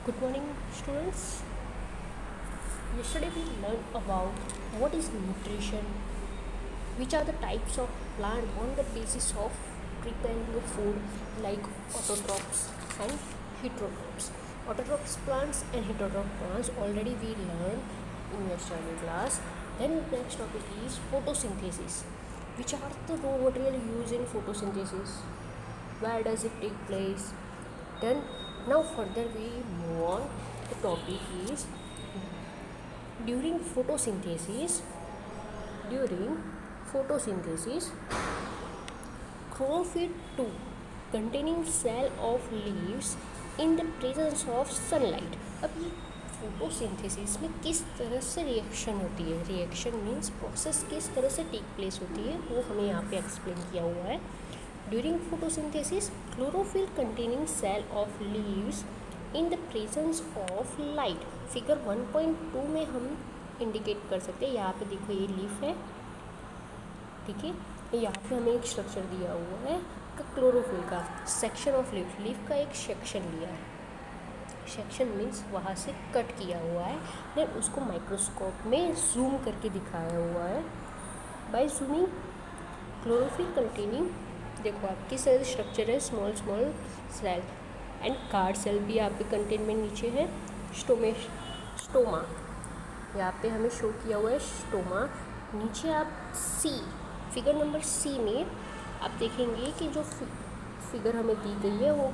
Good morning, students. Yesterday we learned about what is nutrition, which are the types of plant on the basis of preparing the food like autotrophs and heterotrophs. Autotrophs plants and heterotroph plants already we learned in your study class. Then next topic is photosynthesis, which are the raw material used in photosynthesis. Where does it take place? Then now further we move on. The topic is during photosynthesis. During photosynthesis, chlorophyll 2 containing cell of leaves in the presence of sunlight. अब ये photosynthesis में किस तरह से reaction होती है, reaction means process किस तरह से टेक प्लेस होती है वो हमें यहाँ पे एक्सप्लेन किया हुआ है. During photosynthesis chlorophyll containing cell of leaves in the presence of light. Figure 1.2 में हम इंडिकेट कर सकते हैं. यहाँ पे देखो ये लीफ है, ठीक है. यहाँ पे हमें एक स्ट्रक्चर दिया हुआ है क्लोरोफिल का, सेक्शन ऑफ लीफ का एक सेक्शन लिया है. सेक्शन मीन्स वहाँ से कट किया हुआ है, देन उसको माइक्रोस्कोप में जूम करके दिखाया हुआ है. बाय जूमिंग क्लोरोफिल कंटेनिंग, देखो आप किस तरह स्ट्रक्चर है, small small cell and guard cell भी यहाँ पे कंटेनमेंट नीचे है. स्टोमा यहाँ पे हमें शो किया हुआ है, स्टोमा. नीचे आप सी, फिगर नंबर सी में आप देखेंगे कि जो फिगर हमें दी गई है वो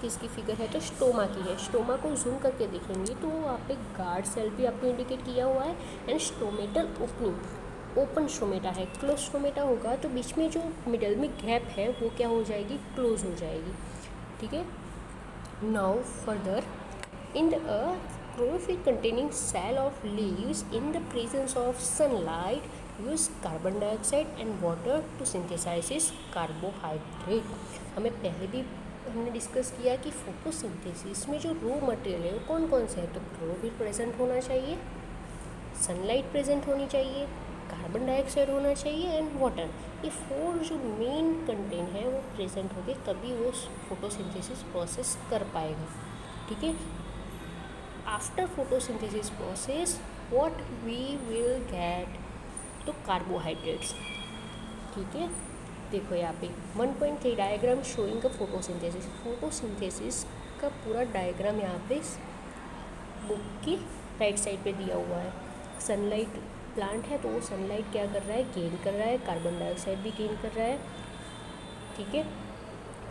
किसकी फिगर है, तो स्टोमा की है. स्टोमा को जूम करके देखेंगे तो वहाँ पे गार्ड सेल भी आपको इंडिकेट किया हुआ है and stomatal opening, open stomata है. क्लोज स्टोमेटा होगा तो बीच में जो मिडल में गैप है वो क्या हो जाएगी, क्लोज हो जाएगी, ठीक है. Now further in the earth chlorophyll containing cell of leaves in the presence of sunlight use carbon dioxide and water to synthesize carbohydrate. हमें पहले भी हमने डिस्कस किया कि फोटोसिंथेसिस में जो रो मटेरियल है वो कौन कौन से है, तो क्लोरोफिल प्रेजेंट होना चाहिए, सनलाइट प्रेजेंट होनी चाहिए, कार्बन डाइऑक्साइड होना चाहिए एंड वाटर. ये फोर जो मेन कंटेंट है वो प्रेजेंट होंगे तभी वो फोटोसिंथेसिस प्रोसेस कर पाएगा, ठीक है. After photosynthesis process what we will get, तो कार्बोहाइड्रेट्स, ठीक है. देखो यहाँ पे 1.3 diagram showing a photosynthesis. Photosynthesis का पूरा डायग्राम यहाँ पे बुक की राइट साइड पे दिया हुआ है. सनलाइट प्लांट है तो वो सनलाइट क्या कर रहा है, गेन कर रहा है, कार्बन डाइऑक्साइड भी गेन कर रहा है, ठीक है.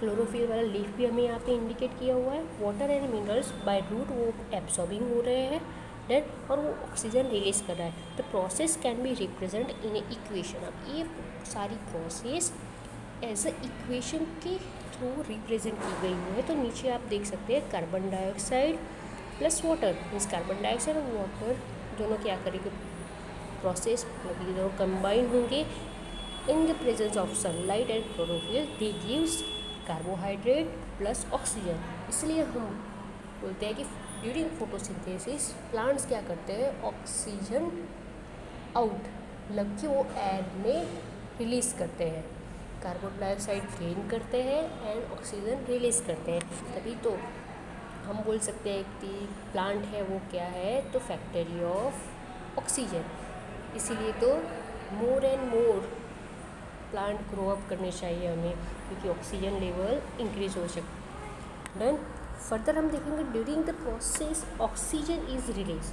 क्लोरोफिल वाला लीफ भी हमें यहाँ पे इंडिकेट किया हुआ है. Water and minerals by root वो एब्सॉर्बिंग हो रहे हैं देन, और वो ऑक्सीजन रिलीज कर रहा है. The process can be represent in A equation. अब ये सारी प्रोसेस एज ए इक्वेशन के थ्रू रिप्रेजेंट की गई हुई है. तो नीचे आप देख सकते हैं carbon dioxide plus water means carbon dioxide और वाटर दोनों क्या करेंगे, प्रोसेस मतलब ये दोनों कंबाइन होंगे इन the presence of sunlight and chlorophyll. They gives carbohydrate plus oxygen. इसलिए हम बोलते हैं कि ड्यूरिंग फोटोसिंथेसिस प्लांट्स क्या करते हैं, ऑक्सीजन आउट मतलब कि वो एयर में रिलीज़ करते हैं, कार्बन डाइऑक्साइड गेन करते हैं एंड ऑक्सीजन रिलीज़ करते हैं. तभी तो हम बोल सकते हैं कि प्लांट है वो क्या है, तो फैक्ट्री ऑफ ऑक्सीजन. इसीलिए तो more and more plant grow up करने चाहिए हमें, क्योंकि ऑक्सीजन लेवल इंक्रीज हो सकता. देन फर्दर हम देखेंगे during the process oxygen is release.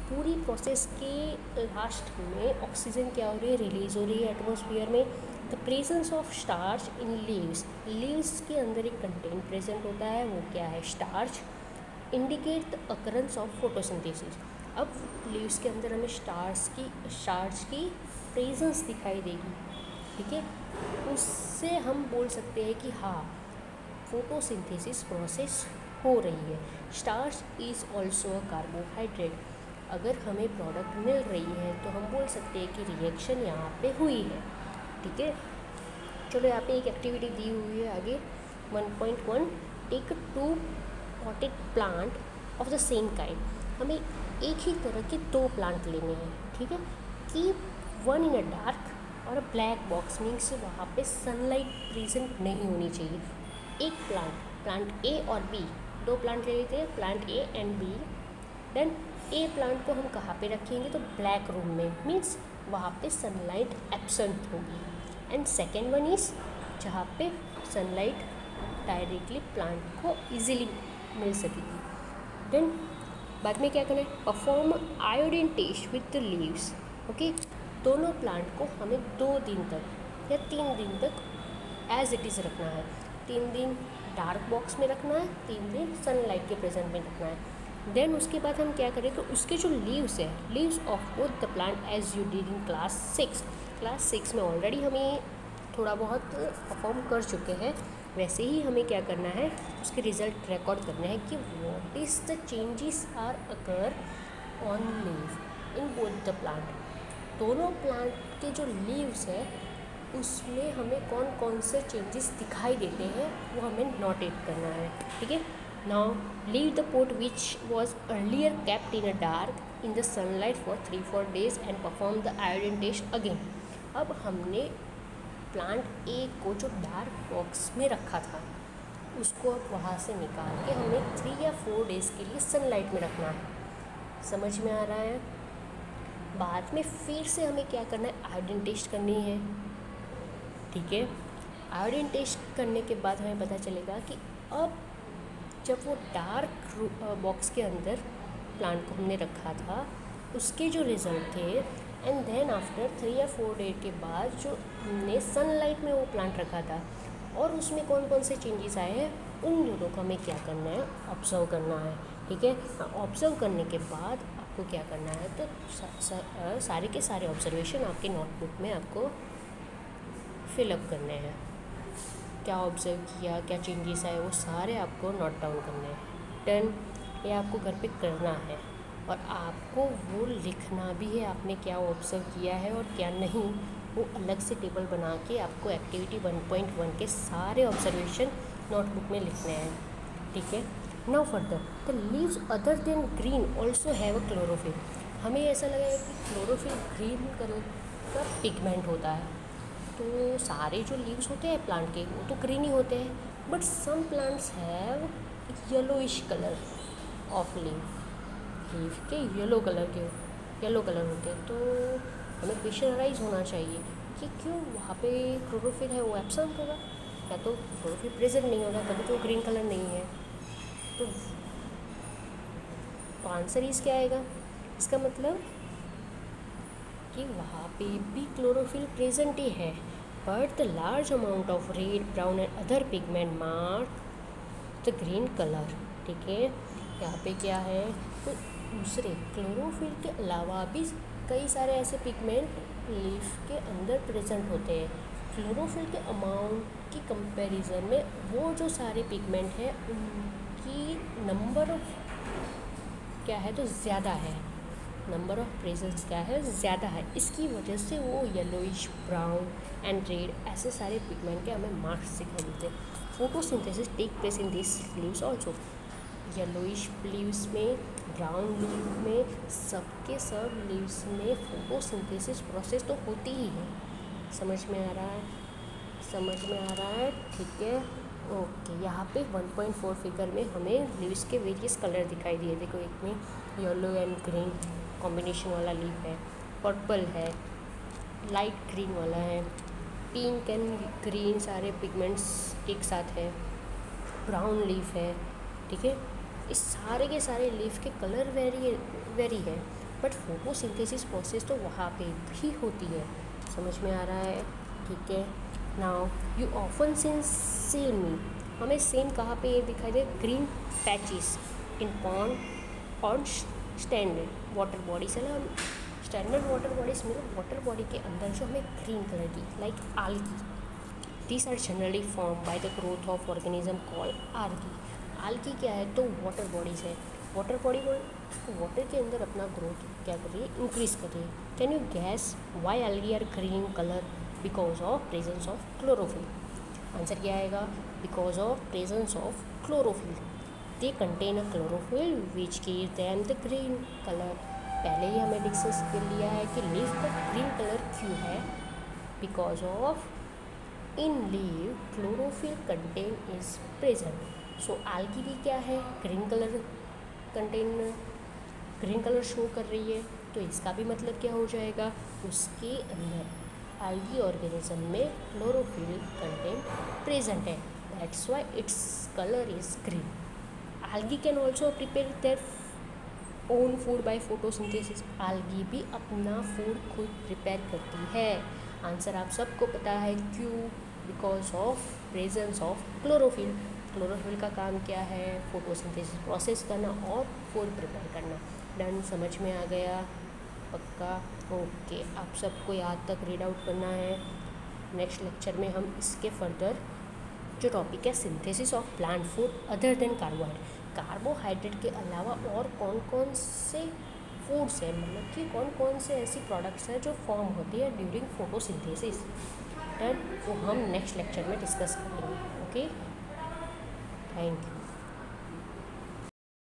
पूरी प्रोसेस के लास्ट में ऑक्सीजन क्या हो रही है, रिलीज हो रही है एटमॉस्फेयर में. The presence of starch in leaves, leaves के अंदर एक कंटेंट प्रेजेंट होता है, वो क्या है, starch. Indicate the occurrence of photosynthesis. अब लीव्स के अंदर हमें स्टार्च की प्रेजेंस दिखाई देगी, ठीक है. उससे हम बोल सकते हैं कि हाँ फोटोसिंथेसिस प्रोसेस हो रही है. Starch is also a carbohydrate. अगर हमें प्रोडक्ट मिल रही है तो हम बोल सकते हैं कि रिएक्शन यहाँ पे हुई है, ठीक है. चलो यहाँ पे एक एक्टिविटी दी हुई है आगे 1.1. Take 2 potted plant of the same kind. हमें एक ही तरह के 2 प्लांट लेने हैं, ठीक है. Keep one in a dark और अ ब्लैक बॉक्स मीन्स वहाँ पे सनलाइट प्रेजेंट नहीं होनी चाहिए. एक प्लांट ए और बी दो प्लांट ले लेते हैं, plant A and B. Then A plant को हम कहाँ पे रखेंगे, तो ब्लैक रूम में, मीन्स वहाँ पे सनलाइट एब्सेंट होगी। एंड सेकेंड वन इज़ जहाँ पे सनलाइट डायरेक्टली प्लांट को इजीली मिल सकेगी। देन बाद में क्या करना है, perform iodine test with the leaves. Okay, दोनों प्लांट को हमें 2 दिन तक या 3 दिन तक एज इट इज़ रखना है। 3 दिन डार्क बॉक्स में रखना है, 3 दिन सनलाइट के प्रेजेंट में रखना है। देन उसके बाद हम क्या करें, तो उसके जो लीव्स है, leaves of both the plant as you did in class 6 में ऑलरेडी हमें थोड़ा बहुत परफॉर्म कर चुके हैं, वैसे ही हमें क्या करना है, उसके रिजल्ट रिकॉर्ड करने हैं कि what is the changes are occur on leave in both the plant. दोनों प्लांट के जो लीव्स है उसमें हमें कौन कौन से चेंजेस दिखाई देते हैं वो हमें नोटेट करना है, ठीक है। Now leave the pot which was earlier kept in a dark in the sunlight for 3-4 days and perform the iodine test again. अब हमने प्लांट ए को जो डार्क बॉक्स में रखा था उसको अब वहाँ से निकाल के हमें 3 या 4 days के लिए सनलाइट में रखना है। समझ में आ रहा है। बाद में फिर से हमें क्या करना है, आयोडीन टेस्ट करनी है, ठीक है। आयोडीन टेस्ट करने के बाद हमें पता चलेगा कि अब जब वो डार्क बॉक्स के अंदर प्लांट को हमने रखा था उसके जो रिज़ल्ट थे, एंड देन आफ्टर 3 या 4 डे के बाद जो हमने सनलाइट में वो प्लांट रखा था और उसमें कौन कौन से चेंजेस आए हैं, उन दोनों को हमें क्या करना है, ऑब्जर्व करना है, ठीक है। ऑब्जर्व करने के बाद आपको क्या करना है, तो सारे के सारे ऑब्जर्वेशन आपके नोटबुक में आपको फिलअप करने हैं। क्या ऑब्जर्व किया, क्या चेंजेस आए, वो सारे आपको नोट डाउन करने हैं। डन, ये आपको घर पे करना है और आपको वो लिखना भी है आपने क्या ऑब्जर्व किया है और क्या नहीं, वो अलग से टेबल बना के आपको एक्टिविटी 1.1 के सारे ऑब्जर्वेशन नोटबुक में लिखने हैं, ठीक है। Now further the leaves other than green also have a chlorophyll. हमें ऐसा लगा है कि क्लोरोफिल ग्रीन कलर का पिगमेंट होता है, तो सारे जो लीव्स होते हैं प्लांट के वो तो ग्रीन ही होते हैं, but some plants have yellowish colour of leave के येलो कलर होते हैं। तो हमें क्वेश्चन अराइज होना चाहिए कि क्यों वहाँ पे क्लोरोफिल है वो एब्सेंट होगा, या तो क्लोरोफिल प्रेजेंट नहीं होगा तभी तो ग्रीन कलर नहीं है। तो आंसर इस क्या आएगा, इसका मतलब कि वहाँ पे भी क्लोरोफिल प्रेजेंट ही है, but the large amount of red, brown and other pigment mark the green colour, ठीक है। यहाँ पे क्या है, तो दूसरे क्लोरोफिल के अलावा भी कई सारे ऐसे पिगमेंट लीफ के अंदर प्रेजेंट होते हैं। क्लोरोफिल के अमाउंट की कंपैरिजन में वो जो सारे पिगमेंट हैं उनकी नंबर ऑफ क्या है, तो ज़्यादा है, नंबर ऑफ प्रेजेंस क्या है, ज़्यादा है। इसकी वजह से वो येलोइश, ब्राउन एंड रेड ऐसे सारे पिगमेंट के हमें मार्क्स दिखाई देते हैं। Photosynthesis take place in this leaves also. Yellowish leaves में, ब्राउन लीव में, सबके सब लीव्स में फोटोसिंथेसिस प्रोसेस तो होती ही है। समझ में आ रहा है, ठीक है। ओके, यहाँ पे 1.4 फिगर में हमें लीव्स के वेरियस कलर दिखाई दिए। देखो, एक में येलो एंड ग्रीन कॉम्बिनेशन वाला लीफ है, पर्पल है, लाइट ग्रीन वाला है, पिंक एंड ग्रीन सारे पिगमेंट्स एक साथ है, ब्राउन लीफ है, ठीक है। इस सारे के सारे लीफ के कलर वेरी है, बट फोटोसिंथेसिस प्रोसेस तो वहाँ पे भी होती है। समझ में आ रहा है, ठीक है। Now you often see me, हमें सेम कहाँ पे ये दिखाई दे, green patches in pond standard water bodies है ना, स्टैंडर्ड वाटर बॉडीज में वाटर बॉडी के अंदर जो हमें ग्रीन कलर की, like algae, these are generally form by the growth of organism called algae. Algae क्या है, तो वाटर बॉडीज़ है। वाटर बॉडी वाटर के अंदर अपना ग्रोथ क्या कर रही है, इंक्रीज कर रही है। Can you guess why algae are green colour, because of presence of chlorophyll. Answer क्या आएगा, because of presence of chlorophyll. They contain a chlorophyll which give them the green colour. पहले ही हमें डिस्कस कर लिया है कि लीफ का ग्रीन कलर क्यों है, because of in leaf chlorophyll contain is present. So algae भी क्या है, green colour green colour show कर रही है, तो इसका भी मतलब क्या हो जाएगा, उसके अंदर algae ऑर्गेनिज्म में क्लोरोफिल कंटेंट प्रेजेंट है, that's why its colour is green. algae can also prepare their own food by photosynthesis, algae भी अपना फूड खुद प्रिपेयर करती है। आंसर आप सबको पता है, क्यों, because of presence of chlorophyll. Chlorophyll का काम क्या है, फोटोसिंथेसिस प्रोसेस करना और फूड प्रिपेयर करना। डन, समझ में आ गया, पक्का, ओके। आप सबको याद तक रीड आउट करना है। नेक्स्ट लेक्चर में हम इसके फर्दर जो टॉपिक है synthesis of plant food other than carbohydrate के अलावा और कौन कौन से फूड्स हैं, मतलब कि कौन कौन से ऐसी प्रोडक्ट्स हैं जो फॉर्म होती है ड्यूरिंग फोटोसिंथेसिस, डन, वो हम नेक्स्ट लेक्चर में डिस्कस करेंगे। Okay, thank you.